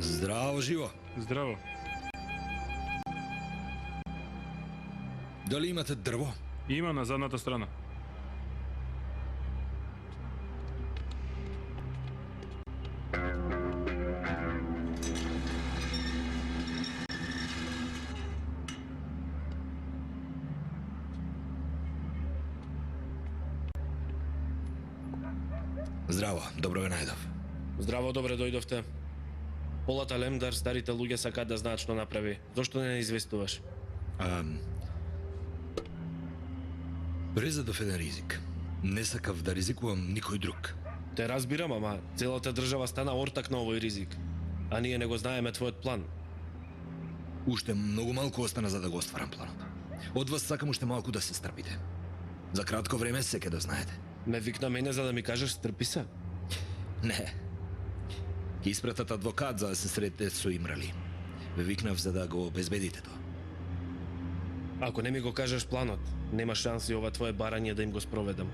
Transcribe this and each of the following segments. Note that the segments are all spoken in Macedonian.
Zdravo, živo. Zdravo. Дали имате дрво? Има на задната страна. Здраво, добро ве најдов. Здраво, добре дојдовте. Полата Лемдар, старите луѓе сакаат да знаат што направи. Зошто не известуваш? Презадов еден ризик. Не сакав да ризикувам никој друг. Те разбирам, ама целата држава стана ортак на овој ризик. А ние не го знаеме твојот план. Уште многу малку остана за да го остварам планот. Од вас сакам уште малку да се стрпите. За кратко време се ке да знаете. Ме викна мене за да ми кажеш стрпи се? Не. Ќе испратат адвокат за да се сретите со Имрали. Ве викнав за да го обезбедите тоа. Ако не ми го кажеш планот, нема шанси ова твое барање да им го спроведам.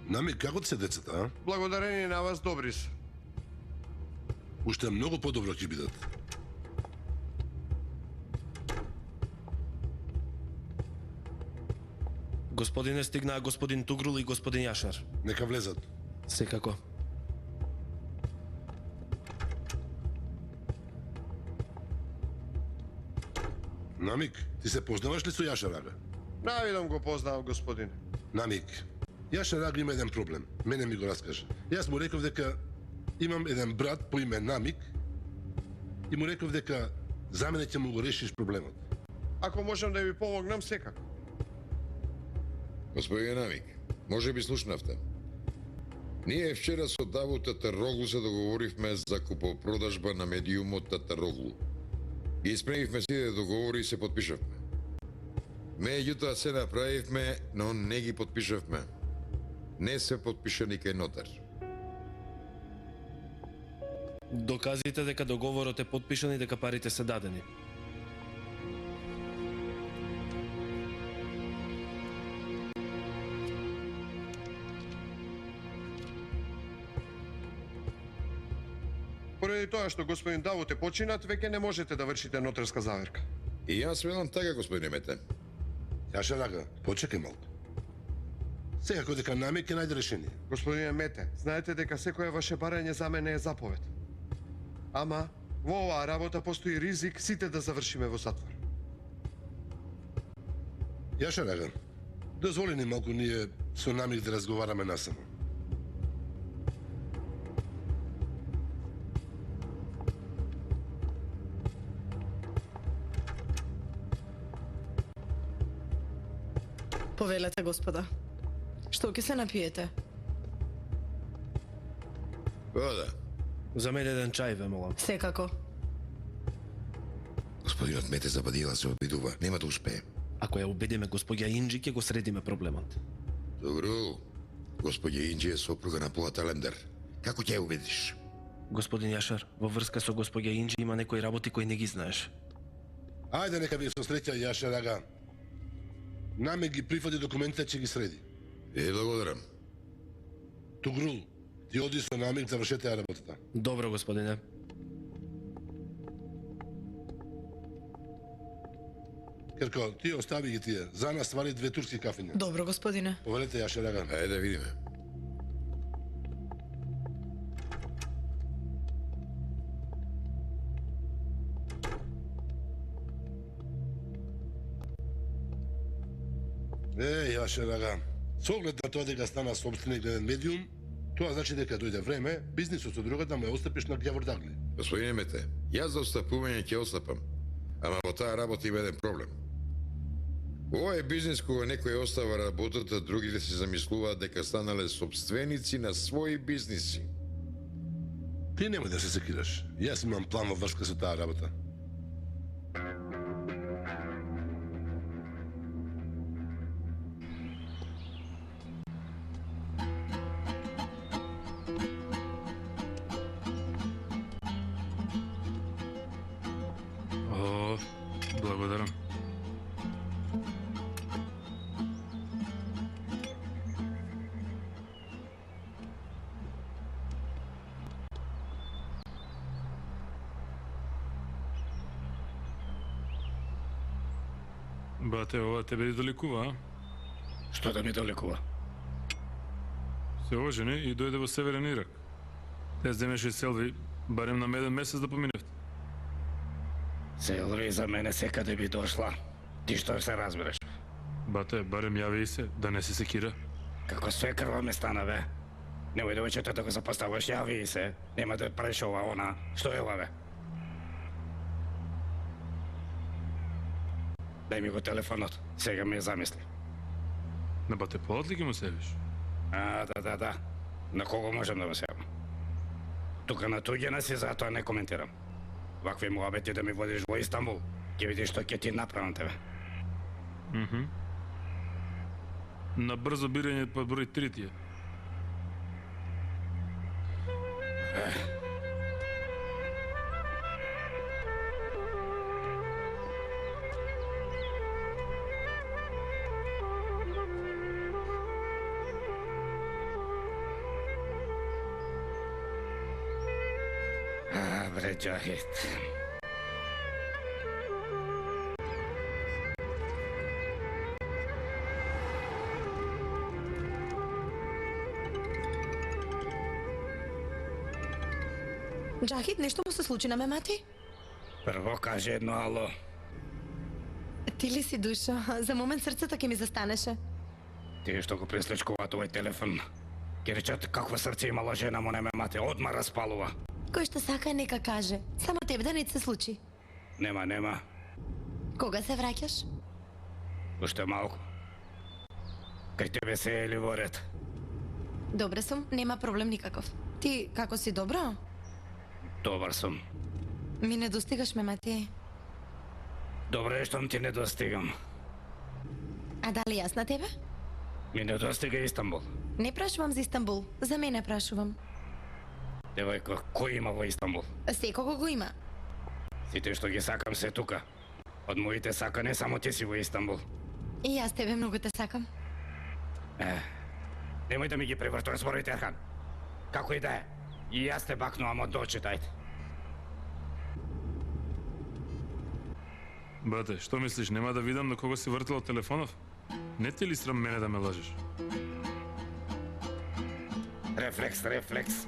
Нами, како се децата, а? Благодарение на вас добри се. Уште многу подобро ќе бидат. Господине, стигнаа господин Тугрул и господин Јашар. Нека влезат. Секако. Намик, ти се познаваш ли со Јаша Рага? Навидом го познавам, господин. Намик, Јаша Рага има еден проблем. Мене ми го раскажа. Јас му реков дека имам еден брат по име Намик и му реков дека за мене ќе му го решиш проблемот. Ако можам да ви помогнам, секако. Господин Намик, може би слушнавте. Ние вчера со Даву Татароглу се договоривме за купопродажба на медиумот Татароглу. Ги испремивме сите договори и се подпишавме. Меѓутоа се направивме, но не ги подпишавме. Не се подпишани кај нотар. Доказите дека договорот е подпишан и дека парите се дадени. Поради тоа што господин Давот е починат, веќе не можете да вршите нотарска заверка. И јас велам така, господине Мете. Јаша Рага, почекај малку. Секако дека Намик ќе најде решение. Господине Мете, знаете дека секое ваше барање за мене е заповед. Ама, во оваа работа постои ризик сите да завршиме во затвор. Јаша Рага, дозволи ни малку ние со Намик да разговараме насамо. Повелете, господа. Што ќе се напиете? Вода. За мене еден чај, ве молам. Секако. Господинот Мете забадила се обидува. Нема да успее. Ако ја убедиме господја Инджи, ќе го средиме проблемот. Добро. Господја Инджи е сопруга на Полата Лемдар. Како ќе ја убедиш? Господин Јашар, во врска со господја Инджи има некои работи кои не ги знаеш. Ајде нека ви со среќа, Јаша Рага. Намик ги прифати документите, ќе ги среди. Благодарам. Тугрул, ти оди со Намик, завршете ја работата. Добро, господине. Керко, ти остави ги тие. За нас ствари 2 турски кафиња. Добро, господине. Повелете, Јаша Рага. Ајде да видиме. Јаша Рага. Со оглед на тоа дека стана собственик на еден медиум, тоа значи дека дојде време бизнисот со другата му е остапиш на ѓавор-дагли. Господине Мете, јас за остапување ќе остапам. Ама во таа работа има еден проблем. Ова е бизнис кога некој остава работата, другите се замислуваат дека станале собственици на своји бизниси. Ти немој да се секираш. Јас имам план во врска со таа работа. О, благодарам. Бате, ова тебе долекува, а? Што да ми долекува? Се ожени и дојде во Северен Ирак. Те земеше Селви, барем на еден месец да поминевте. Селви за мене секаде би дошла. Ти што се разбереш? Бате, барем јави и се, да не се секира. Како свекрва ме стана, бе. Немој да очете да го запоставаш, јави и се. Нема да правиш ова, она. Што е ова, бе? Дај ми го телефонот. Сега ми замисли. На бате, полот ли ги му севиш? Да. На кого можам да го сејам? Тука на туѓина си, затоа не коментирам. Вакви муабети да ми водиш во Истанбул, ќе видиш што ќе ти направам тебе. На брзо бирање под број 3 ти е. Бре, Джахид. Джахид, нешто му се случи на Мемати? Прво кажи едно ало. Ти ли си душо? За момент срцето ќе ми застанеше. Тие што го пресличкуваат овој телефон, ќе речат какво срце имала жена му на Мемати, одма распалува. Кој што сака нека каже. Само тебе да не ти се случи. Нема. Кога се враќаш? Уште малку. Кај тебе се е ли во ред? Добре сум, нема проблем никаков. Ти како си, добро? Добар сум. Ми не достигаш, Мемати. Добре што ти не достигам. А дали јас на тебе? Ми не достига Истанбул. Не прашувам за Истанбул, за мене прашувам. Девојко, кој има во Истанбул? Секого го има. Сите што ги сакам се тука. Од моите сакане само ти си во Истанбул. И јас тебе многу те сакам. Немој да ми ги превртуваш зборите, Ерхан. Како и да е. И јас те бакнувам од очи, тајте. Бате, што мислиш, нема да видам на кого си вртела телефонов? Не ти ли срам мене да ме лажеш? Рефлекс.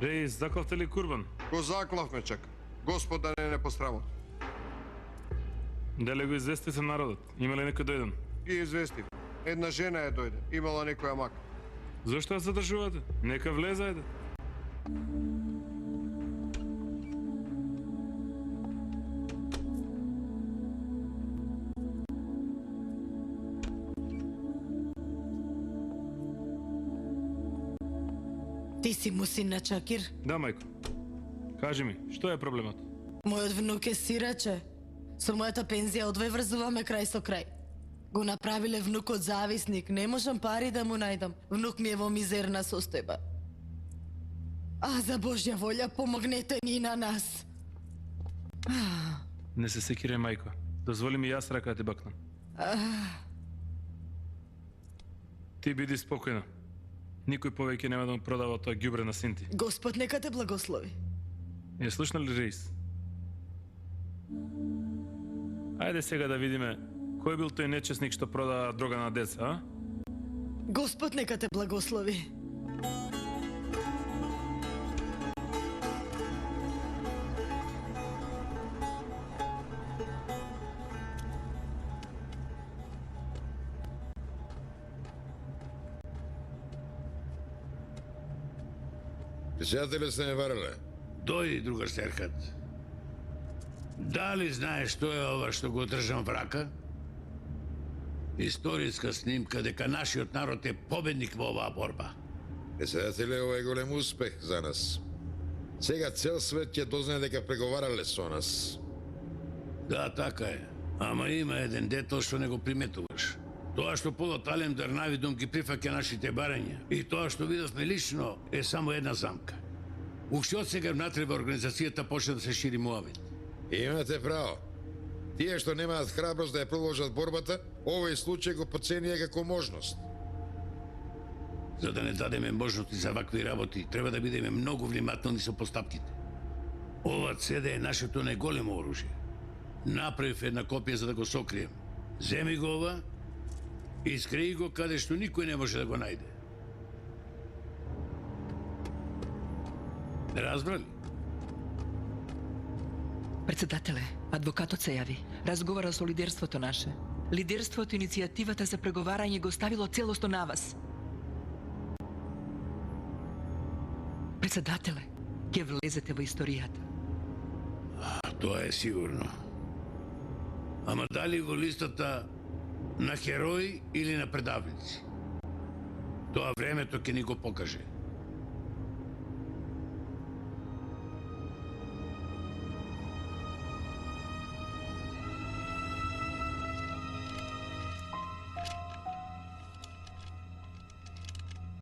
Реис, заклавте ли курбан? Го заклавме, чека. Господ да не пострамот. Дали го известите народот? Има ли некој дојден? Ги известив. Една жена е дојде. Имала некоја мака. Зошто ја задржувате? Нека влезе, ајде. Ти си му син на Чакир. Да, мајко. Кажи ми, што е проблемот? Мојот внук е сираче. Со мојата пензија одвај врзуваме крај со крај. Го направиле внукот зависник, не можам пари да му најдам. Внук ми е во мизерна состојба. А за Божја волја помогнете ни на нас. Не се секирај, мајко. Дозволи ми јас рака да ти бакнам. Ти биди спокојна. Никој повеќе нема да му продава тоа ѓубре на син ти. Господ нека те благослови. Ја слушна ли, Реис? Ајде сега да видиме кој бил тој нечесник што продава дрога на деца, а? Господ нека те благослови. Председателя сте ме варале. Дојди, другар Серхат. Дали знаеш што е ова што го држам в рака? Историска снимка дека нашиот народ е победник во оваа борба. Председателе, ова е голем успех за нас. Сега цел свет ќе дознае дека преговарале со нас. Да, така е. Ама има еден детал што не го приметуваш. Тоа што Полот Алемдар навидом ги прифаќа нашите барања и тоа што видовме лично е само една замка. Уште од сега внатре во организацијата почна да се шири муавет. Имате право. Тие што немаат храброст да ја продолжат борбата, овој случај го поценија како можност. За да не дадеме можности за вакви работи, треба да бидеме многу внимателни со постапките. Ова ЦД е нашето најголемо оружје. Направив една копија за да го сокрием. Земи го ова и скриј го каде што никој не може да го најде. Разбрали? Председателе, адвокатот се јави. Разговара со лидерството наше. Лидерството иницијативата за преговарање го ставило целосно на вас. Председателе, ќе влезете во историјата. Тоа е сигурно. Ама дали во листата на херои или на предавници? Тоа времето ќе ни го покаже.